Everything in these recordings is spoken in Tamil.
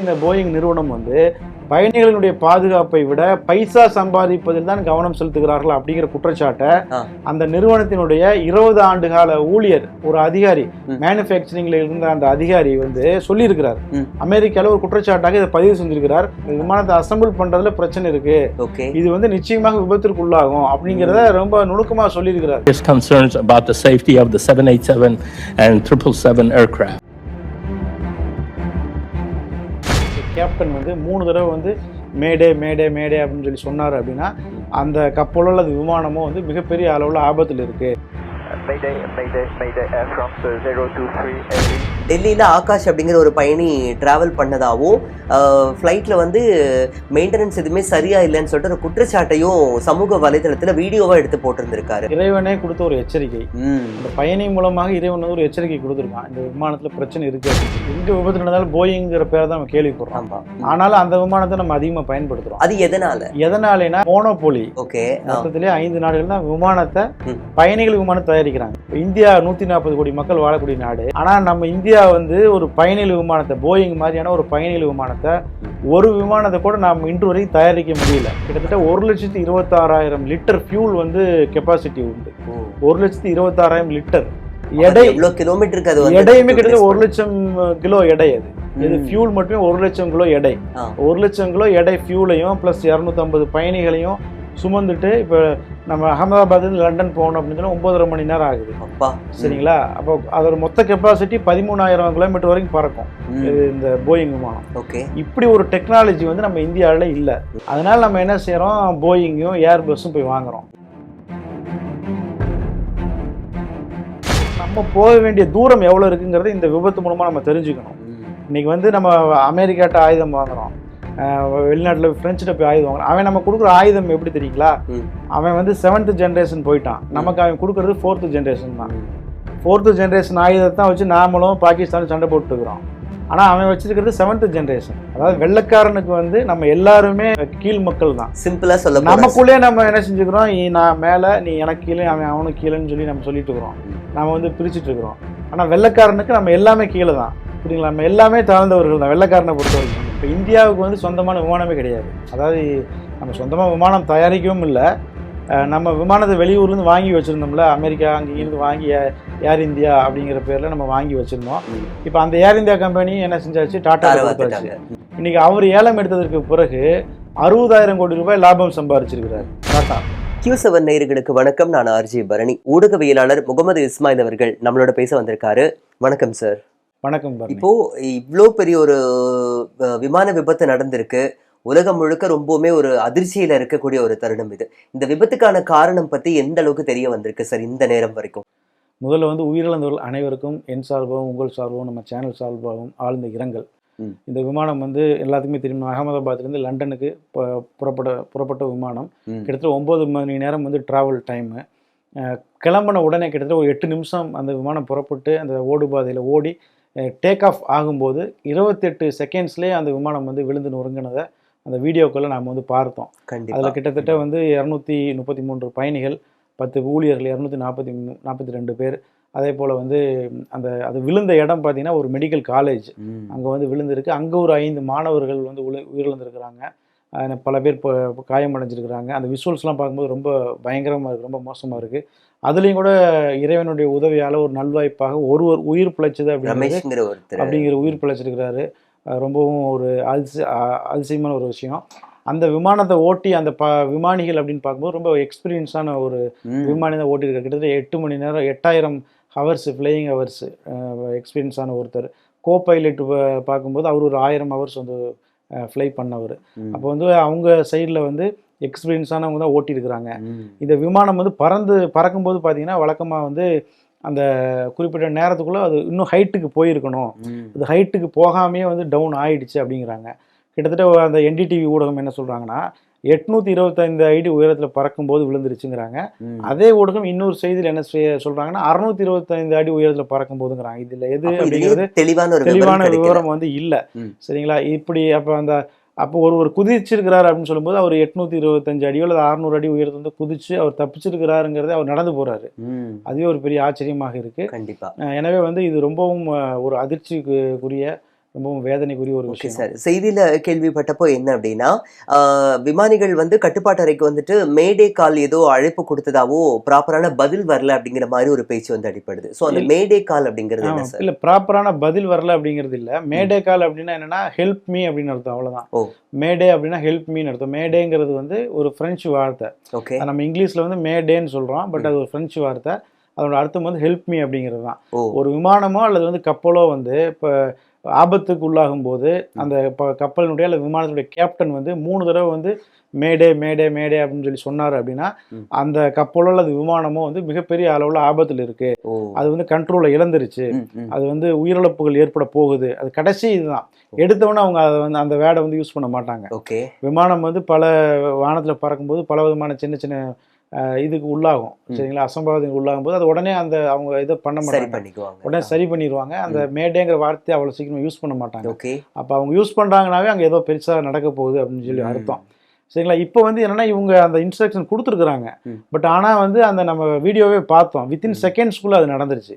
இந்த போயிங் நிறுவனம் வந்து பயணிகளினுடைய பாதுகாப்பை விட பைசா சம்பாதிப்பதில் தான் கவனம் செலுத்துகிறார்கள் அப்படிங்கிற குற்றச்சாட்டை அந்த நிறுவனத்தினுடைய 20 ஆண்டு கால ஊழியர் ஒரு அதிகாரி மேனுஃபேக்சரிங்ல இருந்த அந்த அதிகாரி வந்து சொல்லியிருக்கிறார். அமெரிக்கால ஒரு குற்றச்சாட்டாக இதை பதிவு செஞ்சிருக்கிறார். விமானத்தை அசம்பிள் பண்றதுல பிரச்சனை இருக்கு, இது வந்து நிச்சயமாக விபத்திற்கு உள்ளாகும் அப்படிங்கிறத ரொம்ப நுணுக்கமா சொல்லியிருக்கிறார். Concerns about the safety of the 787 and 777 aircraft. Captain வந்து 3 தடவை வந்து மேடே மேடே மேடே அப்படின்னு சொல்லி சொன்னார் அப்படின்னா அந்த கப்பலோ அல்லது விமானமோ வந்து மிகப்பெரிய அளவில் ஆபத்தில் இருக்கு. டெல்லியில் ஆகாஷ் அப்படிங்கிற ஒரு பயணி டிராவல் பண்ணதாகவும் ஃப்ளைட்டில் வந்து மெயின்டெனன்ஸ் எதுவுமே சரியா இல்லைன்னு சொல்லிட்டு ஒரு குற்றச்சாட்டையும் சமூக வலைதளத்தில் வீடியோவாக எடுத்து போட்டிருந்திருக்காரு. இறைவனே கொடுத்த ஒரு எச்சரிக்கை, அந்த பயணி மூலமாக இறைவன் வந்து ஒரு எச்சரிக்கை கொடுத்துருக்கான், இந்த விமானத்தில் பிரச்சனை இருக்கு. எங்க விபத்து நடந்தாலும் போயிங்கிற பேரை தான் நம்ம கேள்விப்படுறோம். ஆனாலும் அந்த விமானத்தை நம்ம அதிகமாக பயன்படுத்துறோம். அது எதனாலனா மோனோபோலி. மொத்தத்திலே 5 நாடுகள் தான் விமானத்தை பயணிகள் விமானம் தயாரிக்கிறாங்க. இந்தியா 140 கோடி மக்கள் வாழக்கூடிய நாடு. ஆனா நம்ம இந்தியா வந்து ஒரு பயணிகள் விமானத்தை, போயிங் மாதிரியான ஒரு பயணிகள் விமானத்தை ஒரு விமானத்தை கூட நாம் இன்று வரை தயாரிக்க முடியல. கிட்டத்தட்ட 1,26,000 லிட்டர் ஃபியூல் வந்து கெப்பாசிட்டி உண்டு. 1,26,000 லிட்டர் எடை, எடையுமே கிட்டத்தட்ட 1,00,000 கிலோ எடை. அது இது ஃபியூல் மட்டுமே 1,00,000 கிலோ எடை. 1,00,000 கிலோ எடை ஃபியூலையும் பிளஸ் 250 பயணிகளையும் சுமந்துட்டு இப்போ நம்ம அகமதாபாத்லேருந்து லண்டன் போகணும் அப்படின்னு சொன்னால் 9.5 மணி நேரம் ஆகுது. சரிங்களா? அப்போ அதோட மொத்த கெப்பாசிட்டி 13,000 கிலோமீட்டர் வரைக்கும் பறக்கும் இந்த போயிங் விமானம். இப்படி ஒரு டெக்னாலஜி வந்து நம்ம இந்தியாவில் இல்லை. அதனால நம்ம என்ன செய்யறோம், போயிங்கும் ஏர்பஸும் போய் வாங்குறோம். நம்ம போக வேண்டிய தூரம் எவ்வளோ இருக்குங்கிறத இந்த விபத்து மூலமாக நம்ம தெரிஞ்சுக்கணும். இன்னைக்கு வந்து நம்ம அமெரிக்காட்ட ஆயுதம் வாங்குறோம், வெளிநாட்டில் ஃப்ரெஞ்சிட்ட போய் ஆயுதம் வாங்குறோம். அவன் நம்ம கொடுக்குற ஆயுதம் எப்படி தெரியுங்களா, அவன் வந்து 7th ஜென்ரேஷன் போயிட்டான், நமக்கு அவன் கொடுக்குறது 4th ஜென்ரேஷன் தான். 4th ஜென்ரேஷன் ஆயுதத்தை வச்சு நாமளும் பாகிஸ்தானும் சண்டை போட்டுக்கிறோம். ஆனால் அவன் வச்சிருக்கிறது 7th ஜென்ரேஷன். அதாவது வெள்ளைக்காரனுக்கு வந்து நம்ம எல்லாருமே கீழ் மக்கள் தான். சிம்பிளா சொல்ல நமக்குள்ளே நம்ம என்ன செஞ்சுக்கிறோம், நான் மேலே நீ எனக்கு கீழே அவன் அவனுக்கு கீழேன்னு சொல்லி நம்ம சொல்லிட்டு இருக்கிறோம். நம்ம வந்து பிரிச்சுட்டு இருக்கிறோம். ஆனால் வெள்ளைக்காரனுக்கு நம்ம எல்லாமே கீழே தான். புரியுங்களா? நம்ம எல்லாமே தாழ்ந்தவர்கள் தான் வெள்ளைக்காரனை பொறுத்த வரைக்கும். இப்போ இந்தியாவுக்கு வந்து சொந்தமான விமானமே கிடையாது. அதாவது நம்ம சொந்தமாக விமானம் தயாரிக்கவும் இல்லை. நம்ம விமானத்தை வெளியூர்லேருந்து வாங்கி வச்சுருந்தோம்ல, அமெரிக்கா அங்கேருந்து வாங்கி ஏர் இந்தியா அப்படிங்கிற பேரில் நம்ம வாங்கி வச்சுருந்தோம். இப்போ அந்த ஏர் இந்தியா கம்பெனி என்ன செஞ்சாச்சு, டாட்டா கொடுத்தாச்சு. இன்றைக்கி அவர் ஏலம் எடுத்ததற்கு பிறகு 60,000 கோடி ரூபாய் லாபம் சம்பாதிச்சிருக்கிறார் டாட்டா. Q7 நேயர்களுக்கு வணக்கம். நான் RJ பரணி. ஊடகவியலாளர் முகமது இஸ்மாயில் அவர்கள் நம்மளோட பேச வந்திருக்காரு. வணக்கம் சார். வணக்கம். இப்போ இவ்வளோ பெரிய ஒரு விமான விபத்து நடந்திருக்கு, உலகம் முழுக்க ரொம்பவுமே ஒரு அதிர்ச்சியில இருக்கக்கூடிய ஒரு தருணம் இது. இந்த விபத்துக்கான காரணம் பத்தி எந்த அளவுக்கு தெரிய வந்திருக்கு சார் இந்த நேரம் வரைக்கும்? முதல்ல வந்து உயிரிழந்தவர்கள் அனைவருக்கும் என் சார்பாகவும் உங்கள் சார்பாகவும் நம்ம சேனல் சார்பாகவும் ஆழ்ந்த இரங்கல். இந்த விமானம் வந்து எல்லாத்துக்குமே தெரியும், அகமதாபாத்லேருந்து லண்டனுக்கு புறப்பட்ட விமானம். கிட்டத்தட்ட 9 மணி நேரம் வந்து ட்ராவல் டைமு. கிளம்பின உடனே கிட்டத்தட்ட ஒரு 8 நிமிஷம் அந்த விமானம் புறப்பட்டு அந்த ஓடுபாதையில் ஓடி டேக் ஆஃப் ஆகும்போது 28 செகண்ட்ஸ்லேயே அந்த விமானம் வந்து விழுந்து நொறுங்கினதை அந்த வீடியோக்களை நாம் வந்து பார்த்தோம். அதில் கிட்டத்தட்ட வந்து 233 பயணிகள், 10 ஊழியர்கள், 242 பேர். அதே போல் வந்து அது விழுந்த இடம் பார்த்தீங்கன்னா ஒரு மெடிக்கல் காலேஜ், அங்கே வந்து விழுந்திருக்கு. அங்கே ஒரு 5 மாணவர்கள் வந்து உயிரிழந்திருக்கிறாங்க. பல பேர் காயமடைஞ்சிருக்கிறாங்க. அந்த விஷுவல்ஸ்லாம் பார்க்கும்போது ரொம்ப பயங்கரமாக இருக்குது, ரொம்ப மோசமாக இருக்குது. அதுலேயும் கூட இறைவனுடைய உதவியால் ஒரு நல்வாய்ப்பாக ஒருவர் உயிர் பிழைச்சது அப்படிங்கிற உயிர் பிழைச்சிருக்கிறாரு. ரொம்பவும் ஒரு அதிசயமான ஒரு விஷயம். அந்த விமானத்தை ஓட்டி அந்த விமானிகள் அப்படின்னு பார்க்கும்போது ரொம்ப எக்ஸ்பீரியன்ஸான ஒரு விமானி தான் ஓட்டியிருக்காரு. கிட்டத்தட்ட 8 மணி நேரம் 8000 ஹவர்ஸ் ஃப்ளையிங் ஹவர்ஸ் எக்ஸ்பீரியன்ஸான ஒருத்தர். கோ பைலட் பார்க்கும்போது அவர் ஒரு 1000 ஹவர்ஸ் வந்து ஃப்ளை பண்ணவர். அப்போ வந்து அவங்க சைடில் வந்து எக்ஸ்பீரியன்ஸானவங்க தான் ஓட்டியிருக்கிறாங்க. இந்த விமானம் வந்து பறக்கும்போது பார்த்தீங்கன்னா வழக்கமாக வந்து அந்த குறிப்பிட்ட நேரத்துக்குள்ளே அது இன்னும் ஹைட்டுக்கு போயிருக்கணும், அது ஹைட்டுக்கு போகாமையே வந்து டவுன் ஆயிடுச்சு அப்படிங்கிறாங்க. கிட்டத்தட்ட அந்த NDTV ஊடகம் என்ன சொல்கிறாங்கன்னா 825 அடி உயரத்தில் பறக்கும்போது விழுந்துருச்சுங்கிறாங்க. அதே ஊடகம் இன்னொரு செய்தியில் என்ன சொல்கிறாங்கன்னா 625 அடி உயரத்தில் பறக்கும் போதுங்கிறாங்க. இதில் எது அப்படிங்கிறது தெளிவான விவரம் வந்து இல்லை. சரிங்களா? இப்படி அப்போ ஒரு குதிச்சிருக்கிறார் அப்படின்னு சொல்லும்போது அவர் 825 அடியோ அல்லது 600 அடி உயரத்தை வந்து குதிச்சு அவர் தப்பிச்சிருக்கிறாருங்கிறத அவர் நடந்து போறாரு. அதுவே ஒரு பெரிய ஆச்சரியமாக இருக்கு. கண்டிப்பா. எனவே வந்து இது ரொம்பவும் ஒரு அதிர்ச்சிக்குரிய ரொம்பவும் வேதனைக்குரிய ஒரு ஓகே விஷயம். சார். செய்தியில கேள்விப்பட்டப்போ என்ன அப்படின்னா, விமானிகள் வந்து கட்டுப்பாட்டு அறைக்கு வந்துட்டு மேடே கால் ஏதோ அழைப்பு கொடுத்ததாவோ ப்ராப்பரான பதில் வரல அப்படிங்கிற மாதிரி ஒரு பேச்சு வந்து அடிப்படுது. ஸோ அந்த மேடே கால் அப்படிங்கிறது என்ன சார்? இல்ல ப்ராப்பரான பதில் வரல அப்படிங்கிறது இல்ல. மேடே கால் அப்படின்னா என்னன்னா ஹெல்ப் மீ அப்படின்னு அர்த்தம், அவ்வளவுதான். ஓ மேடே அப்படின்னா ஹெல்ப் மீன்னு அர்த்தம். மேடேங்கிறது வந்து ஒரு பிரெஞ்சு வார்த்தை. ஓகே. நம்ம இங்கிலீஷ்ல வந்து மேடேன்னு சொல்றோம், பட் அது ஒரு பிரெஞ்சு வார்த்தை. அதோட அர்த்தம் வந்து ஹெல்ப் மீ அப்படிங்கிறது தான். ஓ ஒரு விமானமோ அல்லது வந்து கப்பலோ வந்து இப்போ ஆபத்துக்கு உள்ளாகும் போது அந்த கப்பலினுடைய அல்லது விமானத்துடைய கேப்டன் வந்து 3 தடவை வந்து மேடே மேடே மேடே அப்படின்னு சொல்லி சொன்னார் அப்படின்னா அந்த கப்பலோ அல்லது விமானமோ வந்து மிகப்பெரிய அளவில் ஆபத்தில் இருக்கு, ஓ அது வந்து கண்ட்ரோலை இழந்துருச்சு, அது வந்து உயிரிழப்புகள் ஏற்பட போகுது. அது கடைசி இதுதான். எடுத்தவொன்னே அவங்க அதை வந்து அந்த வேர்டை வந்து யூஸ் பண்ண மாட்டாங்க. ஓகே. விமானம் வந்து பல வானத்தில் பறக்கும்போது பல விதமான சின்ன சின்ன இதுக்கு உள்ளாகும், சரிங்களா, அசம்பாவிதத்துக்கு உள்ளாகும் போது அது உடனே அந்த அவங்க இதை பண்ண சரி மாட்டாங்க, பண்ணிக்குவாங்க. உடனே சரி பண்ணிடுவாங்க. அந்த மேடேங்கிற வார்த்தையை அவ்வளோ சீக்கிரம் யூஸ் பண்ண மாட்டாங்க. ஓகே. அப்போ அவங்க யூஸ் பண்ணுறாங்கனாவே அங்கே ஏதோ பெருசாக நடக்க போகுது அப்படின்னு சொல்லி அர்த்தம், சரிங்களா. இப்போ வந்து என்னன்னா இவங்க அந்த இன்ஸ்ட்ரக்ஷன் கொடுத்துருக்குறாங்க, பட் ஆனால் வந்து அந்த நம்ம வீடியோவே பார்த்தோம், வித்தின் செகண்ட்ஸ்குள்ளே அது நடந்துருச்சு.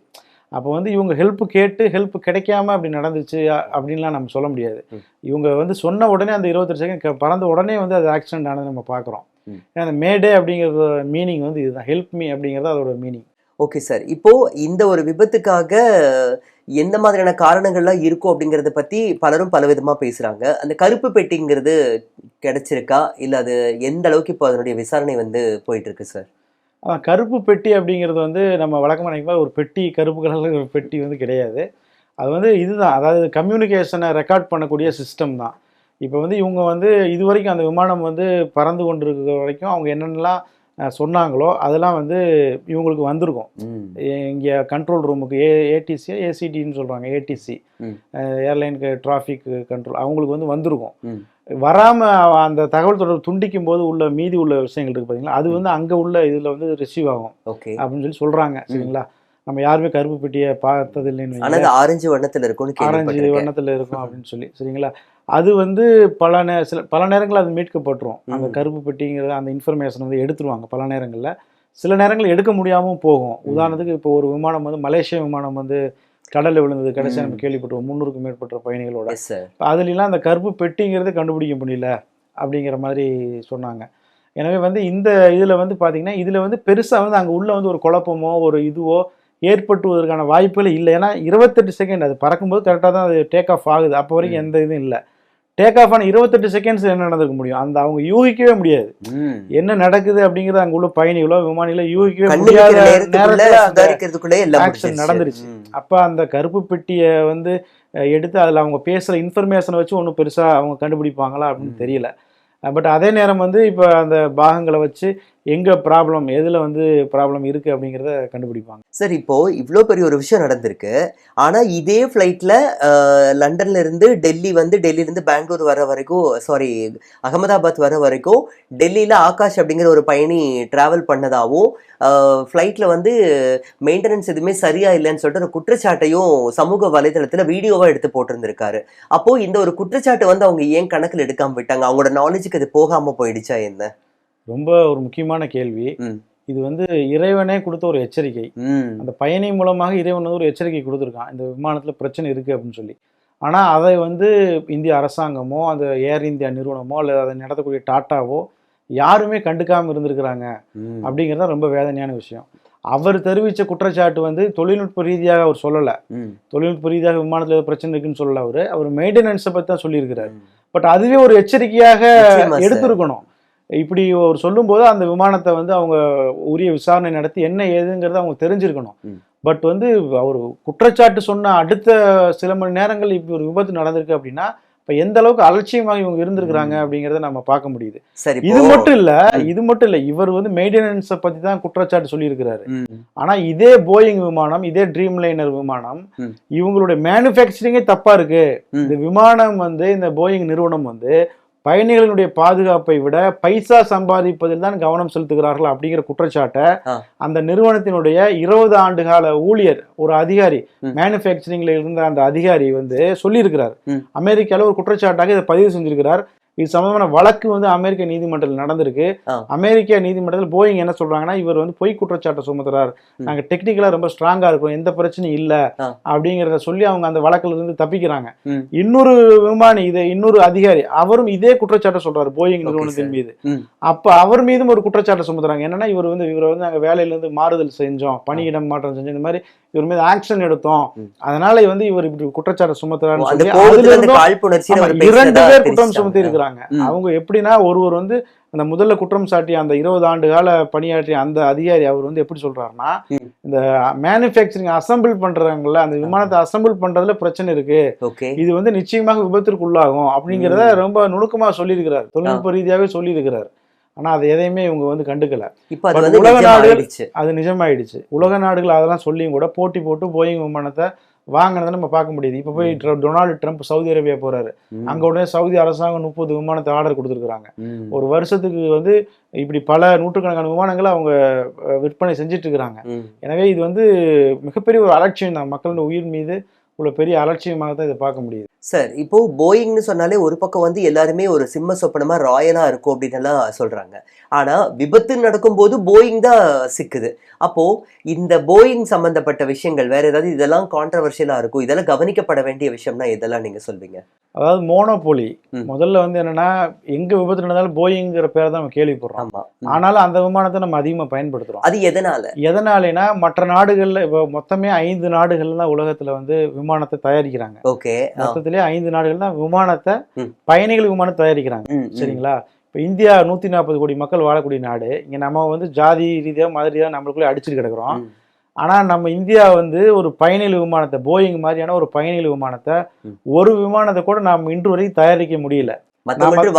அப்போ வந்து இவங்க ஹெல்ப் கேட்டு ஹெல்ப் கிடைக்காம அப்படி நடந்துச்சு அப்படின்லாம் நம்ம சொல்ல முடியாது. இவங்க வந்து சொன்ன உடனே அந்த 28 செகண்ட் பறந்த உடனே வந்து அது ஆக்சிடென்ட் ஆனது நம்ம பார்க்குறோம். ஏன்னா அந்த மேடே அப்படிங்கிற மீனிங் வந்து இதுதான், ஹெல்ப் மீ அப்படிங்கிறது அதோட மீனிங். Okay sir. இப்போ இந்த ஒரு விபத்துக்காக எந்த மாதிரியான காரணங்கள்லாம் இருக்கும் அப்படிங்கறத பத்தி பலரும் பல விதமா பேசுறாங்க. அந்த கருப்பு பெட்டிங்கிறது கிடைச்சிருக்கா, இல்ல அது எந்த அளவுக்கு இப்போ அதனுடைய விசாரணை வந்து போயிட்டு இருக்கு சார்? கருப்பு பெட்டி அப்படிங்கிறது வந்து நம்ம வழக்கமாக நினைக்கும் ஒரு பெட்டி, கருப்பு கலரில் ஒரு பெட்டி வந்து கிடையாது. அது வந்து இதுதான், அதாவது கம்யூனிகேஷனை ரெக்கார்ட் பண்ணக்கூடிய சிஸ்டம் தான். இப்போ வந்து இவங்க வந்து இது வரைக்கும் அந்த விமானம் வந்து பறந்து கொண்டிருக்கிற வரைக்கும் அவங்க என்னென்னலாம் சொன்னாங்களோ அதெல்லாம் வந்து இவங்களுக்கு வந்திருக்கும். இங்கே கண்ட்ரோல் ரூமுக்கு ஏடிசி ஏசிடின்னு சொல்கிறாங்க, ஏடிசி ஏர்லைனுக்கு டிராஃபிக் கண்ட்ரோல், அவங்களுக்கு வந்து வந்திருக்கும். வராமல் அந்த தகவல் தொடர்பு துண்டிக்கும் போது உள்ள மீதி உள்ள விஷயங்கள் இருக்குது பார்த்தீங்களா, அது வந்து அங்கே உள்ள இதில் வந்து ரிசீவ் ஆகும் அப்படின்னு சொல்லி சொல்கிறாங்க, சரிங்களா. நம்ம யாருமே கருப்பு பெட்டியை பார்த்ததில்லைன்னு, ஆரஞ்சு வண்ணத்தில் இருக்கும், ஆரஞ்சு வண்ணத்தில் இருக்கும் அப்படின்னு சொல்லி, சரிங்களா. அது வந்து பல நேரங்கள் அது மீட்கப்பட்டுரும். அந்த கருப்பு பெட்டிங்கிறது அந்த இன்ஃபர்மேஷன் வந்து எடுத்துருவாங்க பல நேரங்களில். சில நேரங்கள் எடுக்க முடியாமல் போகும். உதாரணத்துக்கு இப்போ ஒரு விமானம் வந்து மலேசிய விமானம் வந்து கடலில் விழுந்தது, கடைசியாக நம்ம கேள்விப்பட்டோம் 300க்கும் மேற்பட்ட பயணிகளோட. அதுலாம் அந்த கருப்பு பெட்டிங்கிறது கண்டுபிடிக்க முடியல அப்படிங்கிற மாதிரி சொன்னாங்க. எனவே வந்து இந்த இதில் வந்து பார்த்தீங்கன்னா இதில் வந்து பெருசாக வந்து அங்கே உள்ள வந்து ஒரு குழப்பமோ ஒரு இதுவோ ஏற்பட்டுவதற்கான வாய்ப்புகள் இல்லை. ஏன்னா 28 செகண்ட் அது பறக்கும்போது கரெக்டாக தான் அது டேக் ஆஃப் ஆகுது, அப்போ வரைக்கும் எந்த இதுவும் இல்லை. டேக் ஆஃப் ஆன 28 செகண்ட்ஸ் என்ன நடந்துக்க முடியும், அந்த அவங்க யூகிக்கவே முடியாது என்ன நடக்குது அப்படிங்கிறது. அங்கே உள்ள பயணிகளோ விமானிகளோ யூகிக்கவே முடியாத நேரத்தில் ஆக்சிடென்ட் நடந்துருச்சு. அப்போ அந்த கருப்பு பெட்டியை வந்து எடுத்து அதில் அவங்க பேசுகிற இன்ஃபர்மேஷனை வச்சு ஒன்றும் பெருசாக அவங்க கண்டுபிடிப்பாங்களா அப்படின்னு தெரியல. பட் அதே நேரம் வந்து இப்போ அந்த பாகங்களை வச்சு எங்கே ப்ராப்ளம், எதில் வந்து ப்ராப்ளம் இருக்குது அப்படிங்கிறத கண்டுபிடிப்பாங்க. சார் இப்போ இவ்வளோ பெரிய ஒரு விஷயம் நடந்திருக்கு, ஆனால் இதே ஃப்ளைட்டில் லண்டன்ல இருந்து டெல்லி வந்து டெல்லியிலேருந்து பெங்களூர் வர வரைக்கும், சாரி அகமதாபாத் வர வரைக்கும் டெல்லியில் ஆகாஷ் அப்படிங்கிற ஒரு பயணி ட்ராவல் பண்ணதாகவும் ஃப்ளைட்டில் வந்து மெயின்டெனன்ஸ் எதுவுமே சரியா இல்லைன்னு சொல்லிட்டு ஒரு குற்றச்சாட்டையும் சமூக வலைதளத்தில் வீடியோவாக எடுத்து போட்டிருந்திருக்காரு. அப்போது இந்த ஒரு குற்றச்சாட்டு வந்து அவங்க ஏன் கணக்கில் எடுக்காமல் விட்டாங்க? அவங்களோட நாலேஜுக்கு அது போகாமல் போயிடுச்சா என்ன? ரொம்ப ஒரு முக்கியமான கேள்வி. இது வந்து இறைவனே கொடுத்த ஒரு எச்சரிக்கை. அந்த பயணி மூலமாக இறைவன் வந்து ஒரு எச்சரிக்கை கொடுத்துருக்கான், இந்த விமானத்தில் பிரச்சனை இருக்குது அப்படின்னு சொல்லி. ஆனால் அதை வந்து இந்திய அரசாங்கமோ அந்த ஏர் இந்தியா நிறுவனமோ அல்லது அதை நடத்தக்கூடிய டாட்டாவோ யாருமே கண்டுக்காமல் இருந்திருக்கிறாங்க அப்படிங்கிறது ரொம்ப வேதனையான விஷயம். அவர் தெரிவித்த குற்றச்சாட்டு வந்து தொழில்நுட்ப ரீதியாக அவர் சொல்லலை, தொழில்நுட்ப ரீதியாக விமானத்தில் ஏதோ பிரச்சனை இருக்குன்னு சொல்லலை. அவர் மெயின்டெனன்ஸை பற்றி தான் சொல்லியிருக்கிறார். பட் அதுவே ஒரு எச்சரிக்கையாக எடுத்திருக்கணும். இப்படி ஒரு சொல்லும்போது அந்த விமானத்தை வந்து அவங்க உரிய விசாரணை நடத்தி என்ன ஏதுங்கிறத அவங்க தெரிஞ்சிருக்கணும். பட் வந்து அவர் குற்றச்சாட்டு சொன்ன அடுத்த சில மணி நேரங்கள் இப்படி ஒரு விபத்து நடந்திருக்கு அப்படின்னா இப்போ எந்த அளவுக்கு அலட்சியமாக இவங்க இருந்திருக்கிறாங்க அப்படிங்கிறத நம்ம பார்க்க முடியுது. இது மட்டும் இல்லை, இவர் வந்து மெயின்டெனன்ஸை பற்றி தான் குற்றச்சாட்டு சொல்லியிருக்கிறாரு. ஆனால் இதே போயிங் விமானம், இதே ட்ரீம் லைனர் விமானம், இவங்களுடைய மேனுஃபேக்சரிங்கே தப்பா இருக்கு. இந்த விமானம் வந்து இந்த போயிங் நிறுவனம் வந்து பயணிகளினுடைய பாதுகாப்பை விட பைசா சம்பாதிப்பதில் தான் கவனம் செலுத்துகிறார்கள் அப்படிங்கிற குற்றச்சாட்டை அந்த நிறுவனத்தினுடைய 20 ஆண்டு கால ஊழியர் ஒரு அதிகாரி, மேனுஃபேக்சரிங்ல இருந்த அந்த அதிகாரி வந்து சொல்லியிருக்கிறார். அமெரிக்காவில் ஒரு குற்றச்சாட்டாக இதை பதிவு செஞ்சிருக்கிறார். இது சம்பந்தமான வழக்கு வந்து அமெரிக்க நீதிமன்றத்தில் நடந்திருக்கு. அமெரிக்க நீதிமன்றத்தில் போயிங் என்ன சொல்றாங்கன்னா, இவர் வந்து பொய் குற்றச்சாட்டை சுமத்துறாரு, நாங்க டெக்னிக்கலா ரொம்ப ஸ்ட்ராங்கா இருக்கோம், எந்த பிரச்சனையும் இல்ல அப்படிங்கிறத சொல்லி அவங்க அந்த வழக்குல இருந்து தப்பிக்கிறாங்க. இன்னொரு விமானி, இன்னொரு அதிகாரி அவரும் இதே குற்றச்சாட்டை சொல்றாரு போயிங் நிறுவனத்தின் மீது. அப்ப அவர் மீதும் ஒரு குற்றச்சாட்டை சுமத்துறாங்க. என்னன்னா, இவரை வந்து நாங்க வேலையில இருந்து மாறுதல் செஞ்சோம், பணியிடம் மாற்றம் செஞ்சோம், இந்த மாதிரி இவர் மீது ஆக்ஷன் எடுத்தோம், அதனால வந்து இவர் இப்படி குற்றச்சாட்டை சுமத்துறாருன்னு சொல்லி 2 பேர் குற்றம் சுமத்தி இருக்கிறாங்க. அவங்க எப்படின்னா, ஒருவர் வந்து அந்த முதல்ல குற்றம் சாட்டி அந்த 20 ஆண்டு கால பணியாற்றிய அந்த அதிகாரி அவர் வந்து எப்படி சொல்றாருன்னா, இந்த மேனுஃபேக்சரிங் அசம்பிள் பண்றாங்கல்ல, அந்த விமானத்தை அசம்பிள் பண்றதுல பிரச்சனை இருக்கு, இது வந்து நிச்சயமாக விபத்திற்கு உள்ளாகும் அப்படிங்கிறத ரொம்ப நுணுக்கமா சொல்லியிருக்கிறார், தொழில்நுட்ப ரீதியாவே சொல்லியிருக்கிறார். ஆனா அது எதையுமே இவங்க வந்து கண்டுக்கல. உலக நாடுகள் அது நிஜமாயிடுச்சு. உலக நாடுகள் அதெல்லாம் சொல்லியும் கூட போட்டி போட்டு போயிங் விமானத்தை வாங்கினதை நம்ம பார்க்க முடியுது. இப்ப போய் டொனால்டு ட்ரம்ப் சவுதி அரேபியா போறாரு, அங்க உடனே சவுதி அரசாங்கம் 30 விமானத்தை ஆர்டர் கொடுத்துருக்காங்க. ஒரு வருஷத்துக்கு வந்து இப்படி பல நூற்றுக்கணக்கான விமானங்களை அவங்க விற்பனை செஞ்சுட்டு இருக்கிறாங்க. எனவே இது வந்து மிகப்பெரிய ஒரு அலட்சியம் தான், மக்களோட உயிர் மீது உள்ள பெரிய அலட்சியமாக தான் இதை பார்க்க முடியுது. சார், இப்போ போயிங்னு சொன்னாலே ஒரு பக்கம் வந்து எல்லாருமே ஒரு சிம்ம சொப்பனமா ராயலா இருக்கும் அப்படின்னு எல்லாம் சொல்றாங்க. ஆனா விபத்து நடக்கும்போது போயிங் தான் சிக்குது. அப்போ இந்த போயிங் சம்பந்தப்பட்ட விஷயங்கள் வேற ஏதாவது இதெல்லாம் கான்ட்ரவர்ஷியலா இருக்கும், இதெல்லாம் கவனிக்கப்பட வேண்டிய விஷயம்னா இதெல்லாம் நீங்க சொல்வீங்க? அதாவது மோனோபோலி முதல்ல வந்து என்னன்னா, எங்க விபத்து நடந்தாலும் போயிங்கிற பேரை தான் நம்ம கேள்விப்படுறோம். ஆனாலும் அந்த விமானத்தை நம்ம அதிகமா பயன்படுத்துறோம். அது எதனாலனா, மற்ற நாடுகள்ல இப்போ மொத்தமே 5 நாடுகள் தான் உலகத்துல வந்து விமானத்தை தயாரிக்கிறாங்க. மொத்தத்திலே 5 நாடுகள் தான் விமானத்தை, பயணிகள் விமானத்தை தயாரிக்கிறாங்க. சரிங்களா? இப்போ இந்தியா 140 கோடி மக்கள் வாழக்கூடிய நாடு. இங்க நம்ம வந்து ஜாதி ரீதியா மத ரீதியா நம்மளுக்குள்ளே அடிச்சுட்டு கிடக்குறோம். ஆனா நம்ம இந்தியா வந்து ஒரு பயணிகள் விமானத்தை, போயிங் மாதிரியான ஒரு பயணிகள் விமானத்தை, ஒரு விமானத்தை கூட நாம் இன்று வரை தயாரிக்க முடியல.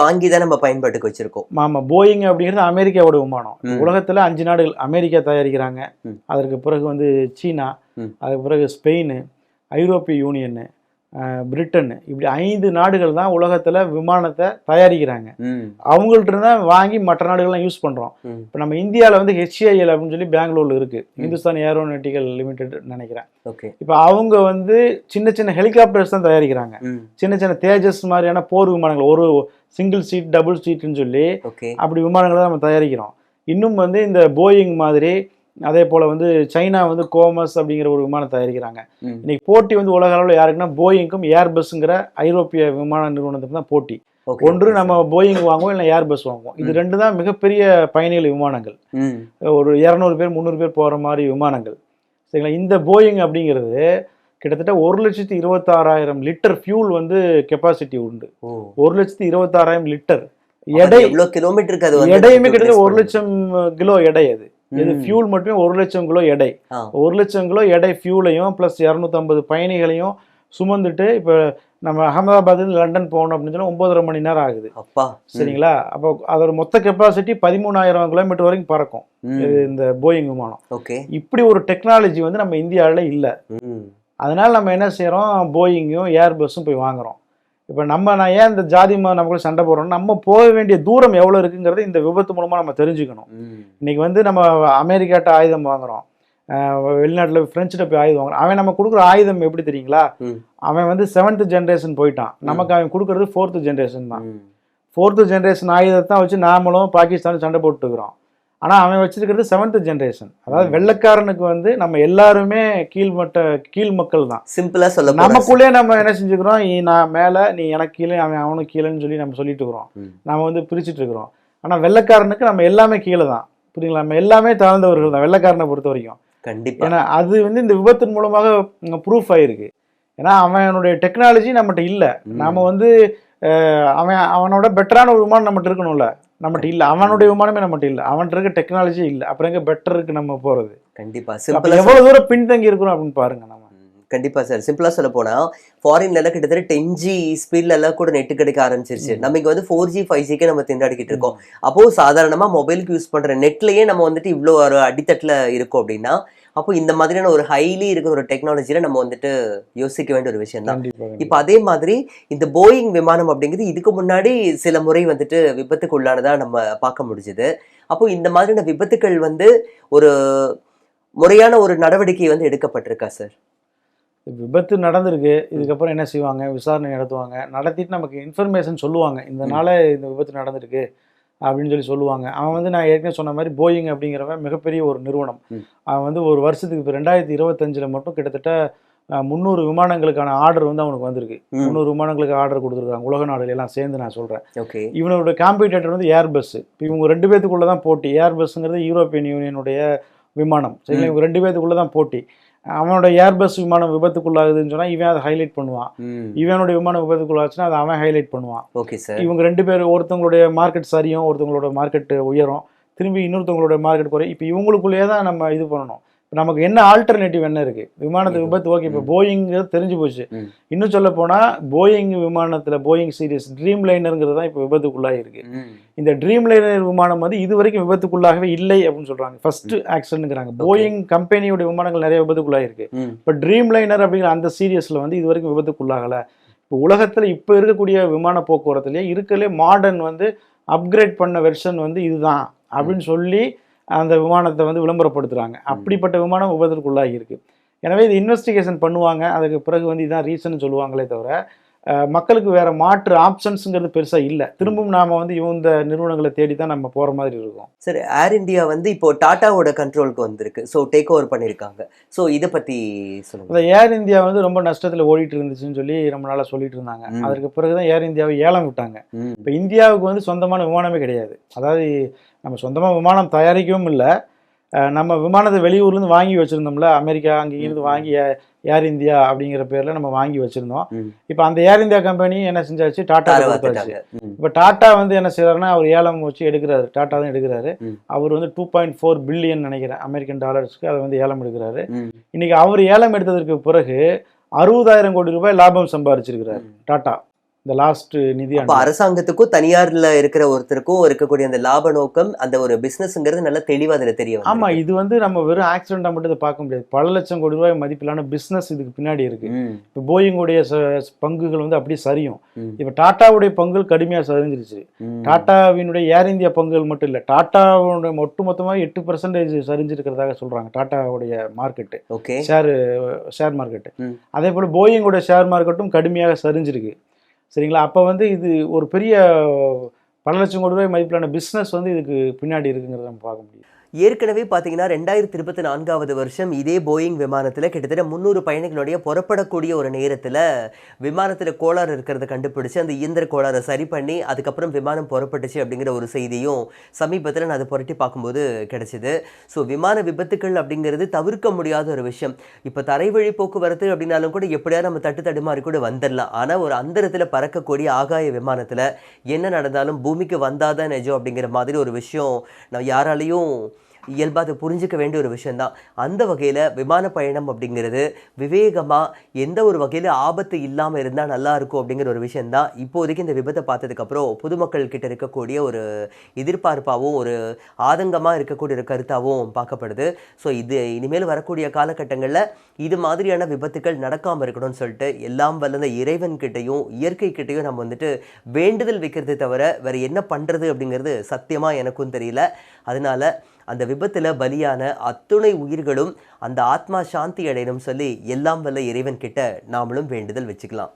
வாங்கிதான் நம்ம பயன்பாட்டுக்கு வச்சிருக்கோம். ஆமா, போயிங் அப்படிங்கிறது அமெரிக்காவோட விமானம். உலகத்துல 5 நாடுகள், அமெரிக்கா தயாரிக்கிறாங்க, அதற்கு பிறகு வந்து சீனா, அதுக்கு பிறகு ஸ்பெயின், ஐரோப்பிய யூனியன், பிரிட்டன், இப்படி 5 நாடுகள் தான் உலகத்துல விமானத்தை தயாரிக்கிறாங்க. அவங்கள்ட்ட இருந்தா வாங்கி மற்ற நாடுகள்லாம் யூஸ் பண்றோம். இப்ப நம்ம இந்தியாவில வந்து HAL அப்படின்னு சொல்லி பெங்களூர்ல இருக்கு, இந்துஸ்தான் ஏரோநாட்டிக்கல் லிமிடெட் நினைக்கிறேன். இப்ப அவங்க வந்து சின்ன சின்ன ஹெலிகாப்டர்ஸ் தான் தயாரிக்கிறாங்க. சின்ன சின்ன தேஜஸ் மாதிரியான போர் விமானங்கள், ஒரு சிங்கிள் சீட், டபுள் சீட்னு சொல்லி அப்படி விமானங்களை நம்ம தயாரிக்கிறோம். இன்னும் வந்து இந்த போயிங் மாதிரி, அதே போல வந்து சைனா வந்து கோமஸ் அப்படிங்கிற ஒரு விமானம் தயாரிக்கிறாங்க. இன்னைக்கு போட்டி வந்து உலக அளவில் யாருக்குன்னா போயிங்கும் ஏர்பஸ்ங்கிற ஐரோப்பிய விமான நிறுவனத்துக்கு தான் போட்டி. ஒன்று நம்ம போயிங் வாங்குவோம், இல்லை ஏர்பஸ் வாங்குவோம். இது 2 தான் மிகப்பெரிய பயணிகள் விமானங்கள், ஒரு 200 பேர் 300 பேர் போற மாதிரி விமானங்கள். சரிங்களா? இந்த போயிங் அப்படிங்கிறது கிட்டத்தட்ட 1,26,000 லிட்டர் ஃபியூல் வந்து கெப்பாசிட்டி உண்டு. 1,26,000 லிட்டர் எடை, எடையுமே கிட்டத்தட்ட 1,00,000 கிலோ எடை. அது இது ஃபியூல் மட்டுமே 1,00,000 கிலோ எடை. 1,00,000 கிலோ எடை ஃபியூலையும் பிளஸ் 250 பயணிகளையும் சுமந்துட்டு இப்போ நம்ம அகமதாபாத்ல லண்டன் போகணும் அப்படின்னு சொன்னா 9.5 மணி நேரம் ஆகுது. சரிங்களா? அப்போ அதோட மொத்த கெப்பாசிட்டி 13,000 கிலோமீட்டர் வரைக்கும் பறக்கும் இந்த போயிங் விமானம். இப்படி ஒரு டெக்னாலஜி வந்து நம்ம இந்தியாவில் இல்லை. அதனால நம்ம என்ன செய்யறோம், போயிங்கும் ஏர்பஸும் போய் வாங்குறோம். இப்போ நான் ஏன் இந்த ஜாதி நமக்குள்ள சண்டை போடுறோம், நம்ம போக வேண்டிய தூரம் எவ்வளோ இருக்குங்கிறது இந்த விபத்து மூலமாக நம்ம தெரிஞ்சுக்கணும். இன்னைக்கு வந்து நம்ம அமெரிக்காட்ட ஆயுதம் வாங்குறோம், வெளிநாட்டில் ஃப்ரெஞ்சிட்ட போய் ஆயுதம் வாங்குறோம். அவன் நம்ம கொடுக்குற ஆயுதம் எப்படி தெரியுங்களா, அவன் வந்து 7th ஜென்ரேஷன் போயிட்டான், நமக்கு அவன் கொடுக்கறது 4th ஜென்ரேஷன் தான். 4th ஜென்ரேஷன் ஆயுதத்தை வச்சு நாமளும் பாகிஸ்தானும் சண்டை போட்டுக்கிறோம். ஆனால் அவன் வச்சிருக்கிறது 7th ஜென்ரேஷன். அதாவது வெள்ளைக்காரனுக்கு வந்து நம்ம எல்லாருமே கீழ் மக்கள் தான். சிம்பிளா சொல்ல நமக்குள்ளே நம்ம என்ன செஞ்சுக்கிறோம், நான் மேலே நீ எனக்கு கீழே அவன் அவனுக்கு கீழேன்னு சொல்லி நம்ம சொல்லிட்டு இருக்கிறோம், நம்ம வந்து பிரிச்சுட்டு இருக்கிறோம். ஆனால் வெள்ளைக்காரனுக்கு நம்ம எல்லாமே கீழே தான். புரியுங்களா? நம்ம எல்லாமே தாழ்ந்தவர்கள் தான் வெள்ளைக்காரனை பொறுத்த வரைக்கும். கண்டிப்பா. ஏன்னா அது வந்து இந்த விபத்தின் மூலமாக ப்ரூஃப் ஆயிருக்கு. ஏன்னா அவனுடைய டெக்னாலஜி நம்மகிட்ட இல்லை. நாம வந்து அவனோட பெட்டரான ஒரு விமானம் நம்மகிட்ட இருக்கணும்ல, நம்மகிட்ட இல்லை. அவனுடைய விமானமே நம்மகிட்ட இல்லை, அவன்கிட்ட இருக்க டெக்னாலஜி இல்லை. அப்புறம் எங்க பெட்டருக்கு நம்ம போறது? கண்டிப்பா. எவ்வளவு தூரம் பின்தங்கி இருக்கிறோம் அப்படின்னு பாருங்க நம்ம. கண்டிப்பா சார். சிம்பிளா சொல்ல போனா ஃபாரின்ல எல்லாம் கிட்டத்தட்ட 10G ஸ்பீட்ல எல்லாம் கூட நெட் கிடைக்க ஆரம்பிச்சிருச்சு. நம்ம இங்க வந்து 4G 5Gக்கு நம்ம திண்டாடிக்கிட்டு இருக்கோம். அப்போ சாதாரணமா மொபைலுக்கு யூஸ் பண்ற நெட்லயே நம்ம வந்துட்டு இவ்வளோ ஒரு அடித்தட்டுல இருக்கோம் அப்படின்னா, அப்போ இந்த மாதிரியான ஒரு ஹைலி இருக்கிற ஒரு டெக்னாலஜியில நம்ம வந்துட்டு யோசிக்க வேண்டிய ஒரு விஷயம் தான். இப்ப அதே மாதிரி இந்த போயிங் விமானம் அப்படிங்கிறது இதுக்கு முன்னாடி சில முறை வந்துட்டு விபத்துக்கு உள்ளானதா நம்ம பார்க்க முடிஞ்சது. அப்போ இந்த மாதிரியான விபத்துக்கள் வந்து ஒரு முறையான ஒரு நடவடிக்கை வந்து எடுக்கப்பட்டிருக்கா சார்? விபத்து நடந்திருக்கு, இதுக்கப்புறம் என்ன செய்வாங்க, விசாரணை நடத்துவாங்க, நடத்திட்டு நமக்கு இன்ஃபர்மேஷன் சொல்லுவாங்க, இந்த நாள இந்த விபத்து நடந்திருக்கு அப்படின்னு சொல்லுவாங்க. அவன் வந்து நான் ஏற்கனவே சொன்ன மாதிரி போயிங் அப்படிங்கிறவன் மிகப்பெரிய ஒரு நிறுவனம். அவன் வந்து ஒரு வருஷத்துக்கு இப்போ 2025 மட்டும் கிட்டத்தட்ட 300 விமானங்களுக்கான ஆர்டர் வந்து அவனுக்கு வந்திருக்கு. 300 விமானங்களுக்கு ஆர்டர் கொடுத்துருக்காங்க, உலக நாடுகள் எல்லாம் சேர்ந்து நான் சொல்கிறேன். இவனோட காம்படிட்டர் வந்து ஏர்பஸ். இப்போ இவங்க 2 பேத்துக்குள்ளே தான் போட்டி. ஏர்பஸ்ங்கிறது யூரோப்பியன் யூனியனுடைய விமானம், சரிங்களா? இவங்க 2 பேத்துக்குள்ளே தான் போட்டி. அவனோட ஏர்பஸ் விமானம் விபத்துக்குள்ளாகுதுன்னு சொன்னா இவன் அதை ஹைலைட் பண்ணுவான், இவனோட விமானம் விபத்துக்குள்ளாச்சுன்னா அதை அவன் ஹைலைட் பண்ணுவான். இவங்க 2 பேர் ஒருத்தவங்களுடைய மார்க்கெட் சரியும், ஒருத்தவங்களோட மார்க்கெட் உயரும், திரும்பி இன்னொருத்தவங்களோட மார்க்கெட் குறையும். இப்போ இவங்களுக்குள்ளேயே தான் நம்ம இது பண்ணணும். நமக்கு என்ன ஆல்டர்னேட்டிவ் என்ன இருக்கு? விமானத்து விபத்து ஓகே, இப்போ போயிங் தெரிஞ்சு போச்சு. இன்னும் சொல்ல போனா போயிங் விமானத்துல போயிங் சீரிஸ் ட்ரீம் லைனருங்கிறது தான் இப்போ விபத்துக்குள்ளாக இருக்கு. இந்த ட்ரீம் லைனர் விமானம் வந்து இது வரைக்கும் விபத்துக்குள்ளாகவே இல்லை அப்படின்னு சொல்றாங்க. ஃபர்ஸ்ட் ஆக்சிடென்ட்ங்கிறாங்க. போயிங் கம்பெனியோட விமானங்கள் நிறைய விபத்துக்குள்ளாக இருக்கு. இப்போ ட்ரீம் லைனர் அப்படிங்கிற அந்த சீரியஸ்ல வந்து இது வரைக்கும் விபத்துக்குள்ளாகல. இப்போ உலகத்துல இப்போ இருக்கக்கூடிய விமான போக்குவரத்துலேயே இருக்கலே மாடர்ன் வந்து அப்கிரேட் பண்ண வெர்ஷன் வந்து இதுதான் அப்படின்னு சொல்லி அந்த விமானத்தை வந்து விளம்பரப்படுத்துகிறாங்க. அப்படிப்பட்ட விமானம் விபத்திற்குள்ளாகி இருக்கு. எனவே இது இன்வெஸ்டிகேஷன் பண்ணுவாங்க, அதுக்கு பிறகு வந்து இதுதான் ரீசன் சொல்லுவாங்களே தவிர மக்களுக்கு வேற மாற்று ஆப்ஷன்ஸுங்கிறது பெருசாக இல்லை. திரும்பவும் நாம வந்து இந்த நிறுவனங்களை தேடி தான் நம்ம போகிற மாதிரி இருக்கும். சரி, ஏர் இந்தியா வந்து இப்போ டாட்டாவோட கண்ட்ரோலுக்கு வந்திருக்கு, ஸோ டேக் ஓவர் பண்ணியிருக்காங்க. ஸோ இதை பற்றி சொல்லுங்கள். அந்த ஏர் இந்தியா வந்து ரொம்ப நஷ்டத்தில் ஓடிட்டு இருந்துச்சுன்னு சொல்லி ரொம்ப நாளாக சொல்லிட்டு இருந்தாங்க. அதற்கு பிறகு தான் ஏர் இந்தியாவை ஏலம் விட்டாங்க. இப்போ இந்தியாவுக்கு வந்து சொந்தமான விமானமே கிடையாது. அதாவது நம்ம சொந்தமாக விமானம் தயாரிக்கவும் இல்லை. நம்ம விமானத்தை வெளியூர்லேருந்து வாங்கி வச்சுருந்தோம்ல, அமெரிக்கா அங்கேருந்து வாங்கி ஏர் இந்தியா அப்படிங்கிற பேரில் நம்ம வாங்கி வச்சுருந்தோம். இப்போ அந்த ஏர் இந்தியா கம்பெனி என்ன செஞ்சாச்சு, டாட்டா கொடுத்தாச்சு. இப்போ டாட்டா வந்து என்ன செய்யறாருன்னா, அவர் ஏலம் வச்சு எடுக்கிறாரு, டாட்டா தான் எடுக்கிறாரு. அவர் வந்து 2.4 பில்லியன் நினைக்கிறேன் அமெரிக்கன் டாலர்ஸ்க்கு அதை வந்து ஏலம் எடுக்கிறாரு. இன்னைக்கு அவர் ஏலம் எடுத்ததற்கு பிறகு 60,000 கோடி ரூபாய் லாபம் சம்பாதிச்சிருக்கிறாரு டாட்டா இந்த லாஸ்ட் நிதி. அரசாங்கத்துக்கும் தனியார்ல இருக்கிற ஒருத்தருக்கும் இருக்கக்கூடிய அந்த லாப நோக்கம், அந்த ஒரு பிசினஸ்ங்கிறது நல்லா தெளிவா அதுல தெரியும். ஆமா, இது வந்து நம்ம வெறும் ஆக்சிடென்டா மட்டும் இதை பார்க்க முடியாது. பல லட்சம் கோடி ரூபாய் மதிப்பிலான பிசினஸ் இதுக்கு பின்னாடி இருக்கு. இப்போ போயிங்குடைய பங்குகள் வந்து அப்படியே சரியும். இப்ப டாட்டாவுடைய பங்குகள் கடுமையா சரிஞ்சிருச்சு. டாட்டாவினுடைய ஏர் இந்தியா பங்குகள் மட்டும் இல்ல, டாட்டாவுடைய ஒட்டுமொத்தமாக 8% சரிஞ்சிருக்கிறதாக சொல்றாங்க டாட்டாவுடைய மார்க்கெட்டு, ஷேர் மார்க்கெட்டு. அதே போல போயிங்குடைய ஷேர் மார்க்கெட்டும் கடுமையாக சரிஞ்சிருக்கு, சரிங்களா? அப்போ வந்து இது ஒரு பெரிய பல லட்சம் கோடி ரூபாய் மதிப்பிலான பிஸ்னஸ் வந்து இதுக்கு பின்னாடி இருக்குங்கிறத நம்ம பார்க்க முடியும். ஏற்கனவே பார்த்தீங்கன்னா 2024 வருஷம் இதே போயிங் விமானத்தில் கிட்டத்தட்ட 300 பயணிகளுடைய புறப்படக்கூடிய ஒரு நேரத்தில் விமானத்தில் கோளாறு இருக்கிறத கண்டுபிடிச்சு அந்த இயந்திர கோளாறை சரி பண்ணி அதுக்கப்புறம் விமானம் புறப்பட்டுச்சு அப்படிங்கிற ஒரு செய்தியும் சமீபத்தில் நான் அதை புரட்டி பார்க்கும்போது கிடைச்சிது. ஸோ விமான விபத்துக்கள் அப்படிங்கிறது தவிர்க்க முடியாத ஒரு விஷயம். இப்போ தரைவழி போக்குவரத்து அப்படின்னாலும் கூட எப்படியா நம்ம தடுமாறி கூட வந்துடலாம். ஆனால் ஒரு அந்தரத்தில் பறக்கக்கூடிய ஆகாய விமானத்தில் என்ன நடந்தாலும் பூமிக்கு வந்தாதான் நிஜம் அப்படிங்கிற மாதிரி ஒரு விஷயம் நான் யாராலையும் இயல்பாக அதை புரிஞ்சிக்க வேண்டிய ஒரு விஷயந்தான். அந்த வகையில் விமான பயணம் அப்படிங்கிறது விவேகமாக எந்த ஒரு வகையில் ஆபத்து இல்லாமல் இருந்தால் நல்லா இருக்கும் அப்படிங்கிற ஒரு விஷயந்தான் இப்போதைக்கு இந்த விபத்தை பார்த்ததுக்கப்புறம் பொதுமக்கள் கிட்ட இருக்கக்கூடிய ஒரு எதிர்பார்ப்பாகவும் ஒரு ஆதங்கமாக இருக்கக்கூடிய ஒரு கருத்தாகவும் பார்க்கப்படுது. ஸோ இது இனிமேல் வரக்கூடிய காலகட்டங்களில் இது மாதிரியான விபத்துக்கள் நடக்காமல் இருக்கணும்னு சொல்லிட்டு எல்லாம் வல்ல இறைவன்கிட்டையும் இயற்கை கிட்டையும் நம்ம வந்துட்டு வேண்டுதல் வைக்கிறதை தவிர வேறு என்ன பண்ணுறது அப்படிங்கிறது சத்தியமாக எனக்கும் தெரியல. அதனால அந்த விபத்தில் பலியான அத்துணை உயிர்களும் அந்த ஆத்மா சாந்தி அடையணும் சொல்லி எல்லாம் வல்ல இறைவன் கிட்ட நாமளும் வேண்டுதல் வச்சுக்கலாம்.